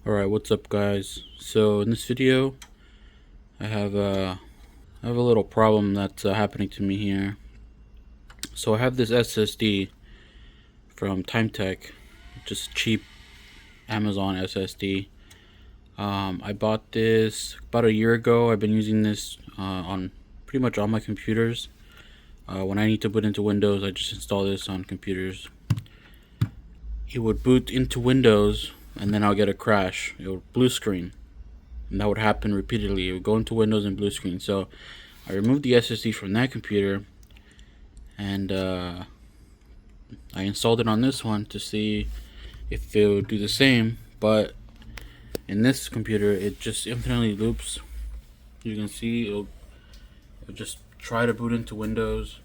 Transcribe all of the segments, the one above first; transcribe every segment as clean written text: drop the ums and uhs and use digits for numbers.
Alright, what's up guys? So in this video I have a little problem that's happening to me here. So I have this SSD from TimeTech, just cheap Amazon SSD. I bought this about a year ago. I've been using this on pretty much all my computers. When I need to boot into Windows, I just install this on computers. It would boot into Windows and then I'll get a crash. It would blue screen. And that would happen repeatedly. It would go into Windows and blue screen. So I removed the SSD from that computer and I installed it on this one to see if it would do the same. But in this computer, it just infinitely loops. You can see it'll just try to boot into Windows.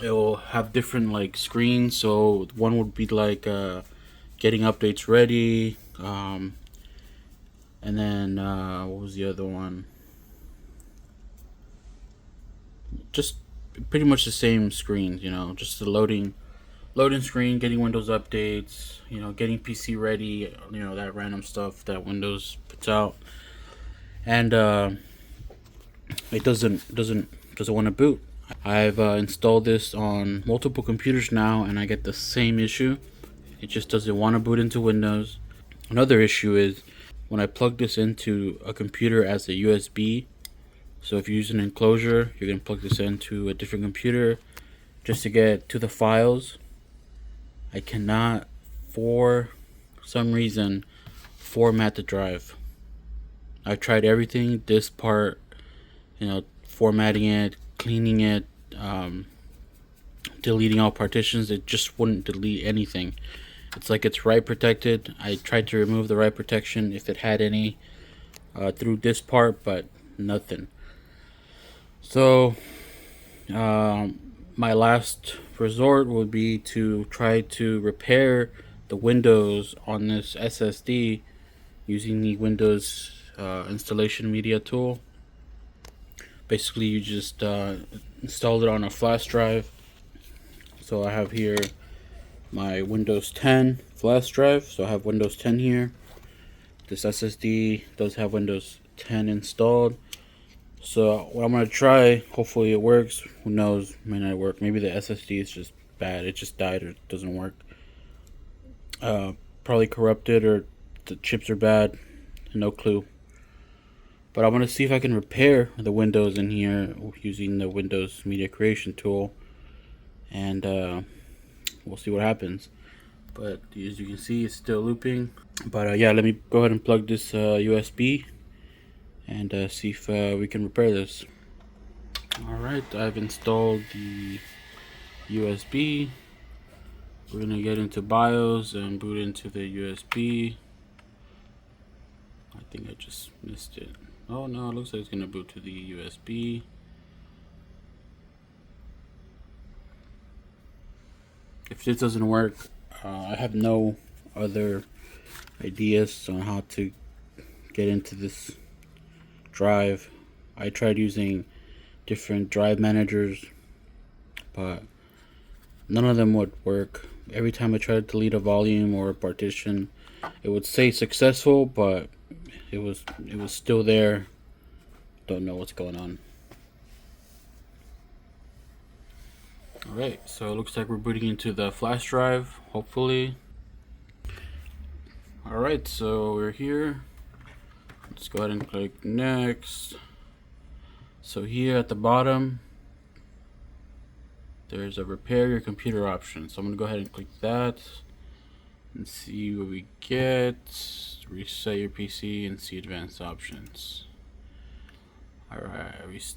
It will have different like screens. So one would be like getting updates ready. And then what was the other one? Just pretty much the same screens, just the loading screen, getting Windows updates, getting PC ready, that random stuff that Windows puts out. And it doesn't want to boot. I've installed this on multiple computers now and I get the same issue. It just doesn't want to boot into Windows. Another issue is when I plug this into a computer as a USB. So if you use an enclosure, you're going to plug this into a different computer just to get to the files. I cannot, for some reason, format the drive. I've tried everything, this part, formatting it, cleaning it, deleting all partitions. It just wouldn't delete anything. It's like it's write protected. I tried to remove the write protection if it had any through this part, but nothing. So my last resort would be to try to repair the Windows on this SSD using the Windows installation media tool. Basically, you just install it on a flash drive. So I have here my Windows 10 flash drive. So I have Windows 10 here. This SSD does have Windows 10 installed. So what I'm going to try, hopefully it works. Who knows, may not work. Maybe the SSD is just bad. It just died or it doesn't work. Probably corrupted or the chips are bad. No clue. But I want to see if I can repair the Windows in here using the Windows Media Creation tool. And we'll see what happens. But as you can see, it's still looping. But yeah, let me go ahead and plug this USB and see if we can repair this. Alright, I've installed the USB. We're gonna get into BIOS and boot into the USB. I think I just missed it. Oh no, it looks like it's gonna boot to the USB. If this doesn't work, I have no other ideas on how to get into this drive. I tried using different drive managers, but none of them would work. Every time I tried to delete a volume or a partition, it would say successful, but it was still there. Don't know what's going on. Alright, so it looks like we're booting into the flash drive, hopefully. Alright, so we're here. Let's go ahead and click next. So here at the bottom, there's a repair your computer option. So I'm going to go ahead and click that and see what we get. Reset your PC and see advanced options. Alright,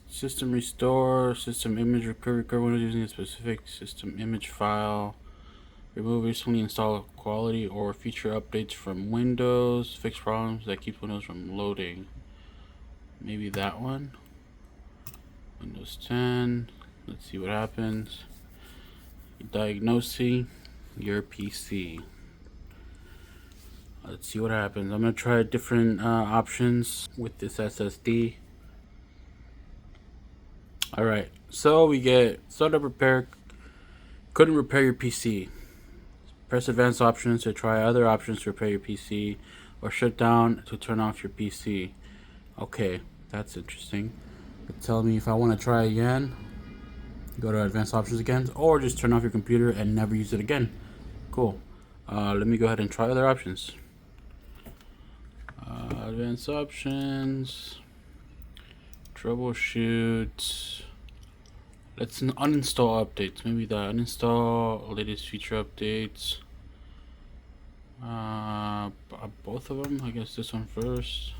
system restore, system image recover Windows using a specific system image file. Remove recently installed quality or feature updates from Windows. Fix problems that keep Windows from loading. Maybe that one. Windows 10. Let's see what happens. Diagnosing your PC. Let's see what happens. I'm going to try different options with this SSD. Alright, so we get startup repair. Couldn't repair your PC. Press advanced options to try other options to repair your PC, or shut down to turn off your PC. Okay, that's interesting. It's telling me if I want to try again, go to advanced options again, or just turn off your computer and never use it again. Cool. Let me go ahead and try other options. Advanced options, troubleshoot. Let's uninstall updates. Maybe the uninstall latest feature updates. Both of them. I guess this one first.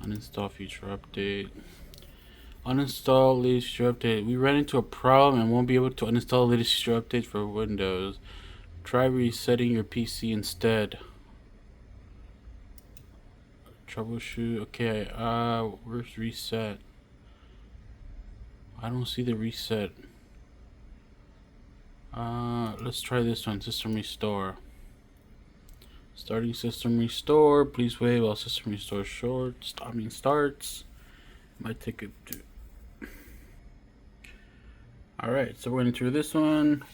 Uninstall feature update. Uninstall latest feature update. We ran into a problem and won't be able to uninstall latest feature update for Windows. Try resetting your PC instead. Troubleshoot. Okay. Where's reset? I don't see the reset. Let's try this one. System restore. Starting system restore. Please wait while system restore starts. Might take it to. Alright, so we're going through this one.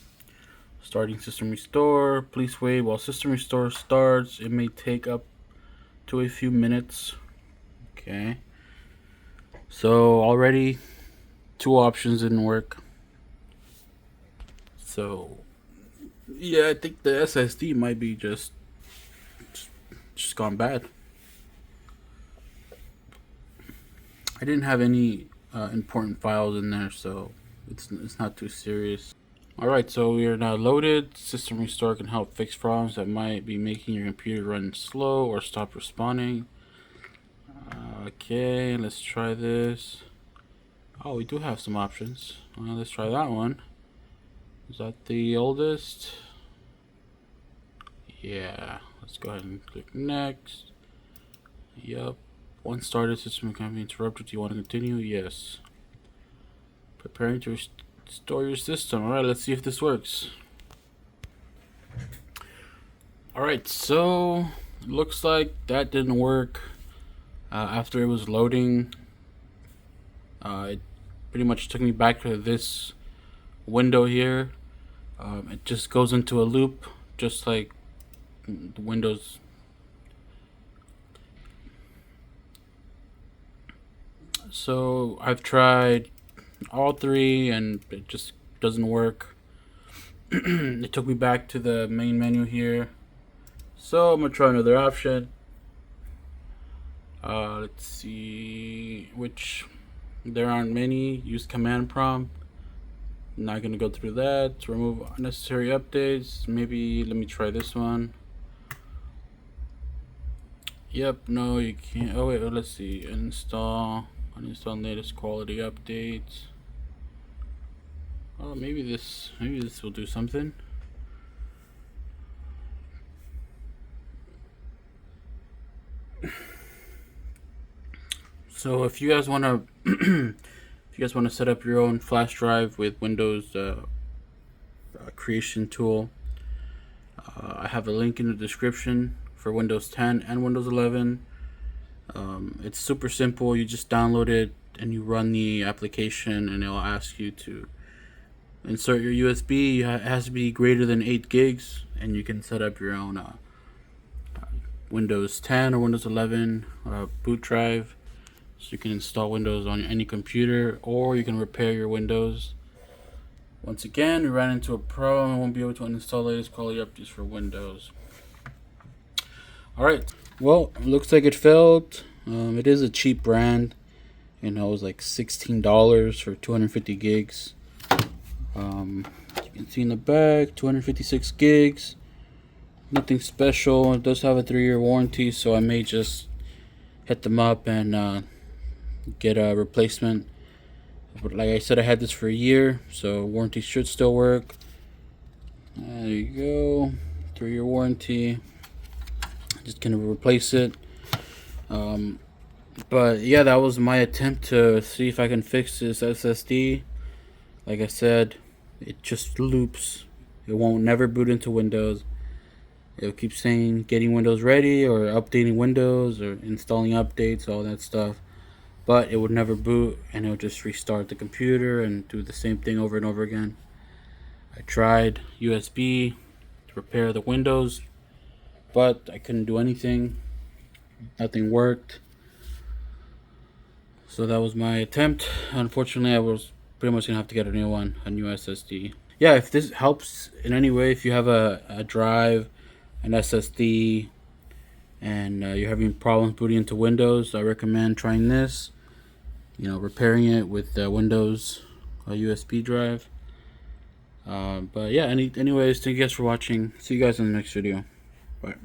Starting system restore. Please wait while system restore starts. It may take up to a few minutes. Okay. So already 2 options didn't work. So yeah, I think the SSD might be just gone bad. I didn't have any important files in there, so it's not too serious. Alright, so we are now loaded. System restore can help fix problems that might be making your computer run slow or stop responding. Okay, let's try this. Oh, we do have some options. Let's try that one. Is that the oldest? Yeah, let's go ahead and click next. Yep. Once started, system can be interrupted. Do you want to continue? Yes. Preparing to restore your system. Alright, let's see if this works. Alright, so it looks like that didn't work. After it was loading, it pretty much took me back to this window here. It just goes into a loop, just like the Windows. So I've tried all 3 and it just doesn't work. It took me back to the main menu here. So I'm gonna try another option. Let's see which. There aren't many. Use command prompt. Not gonna go through that. Remove unnecessary updates. Maybe let me try this one. Yep, no, you can't. Oh wait, let's see. Uninstall latest quality updates. Oh, maybe this will do something. So if you guys want to set up your own flash drive with Windows creation tool, I have a link in the description for Windows 10 and Windows 11. It's super simple. You just download it and you run the application, and it'll ask you to insert your USB. It has to be greater than 8 gigs, and you can set up your own Windows 10 or Windows 11 boot drive. So you can install Windows on any computer, or you can repair your Windows. Once again, we ran into a problem and won't be able to uninstall latest quality updates for Windows. Alright, well, it looks like it failed. It is a cheap brand. You know, it was like $16 for 250 gigs. You can see in the back, 256 gigs. Nothing special. It does have a 3-year warranty, so I may just hit them up and get a replacement. But like I said, I had this for a year, so warranty should still work. There you go, 3-year warranty. Just gonna replace it. But yeah, that was my attempt to see if I can fix this SSD. Like I said, it just loops. It won't never boot into Windows. It'll keep saying getting Windows ready or updating Windows or installing updates, all that stuff. But it would never boot, and it would just restart the computer and do the same thing over and over again. I tried USB, repair the Windows, but I couldn't do anything. Nothing worked. So that was my attempt. Unfortunately, I was pretty much gonna have to get a new one, a new SSD. Yeah, if this helps in any way, if you have a drive, an SSD, and you're having problems booting into Windows, I recommend trying this. Repairing it with Windows USB drive. But yeah, anyways, thank you guys for watching. See you guys in the next video. Bye.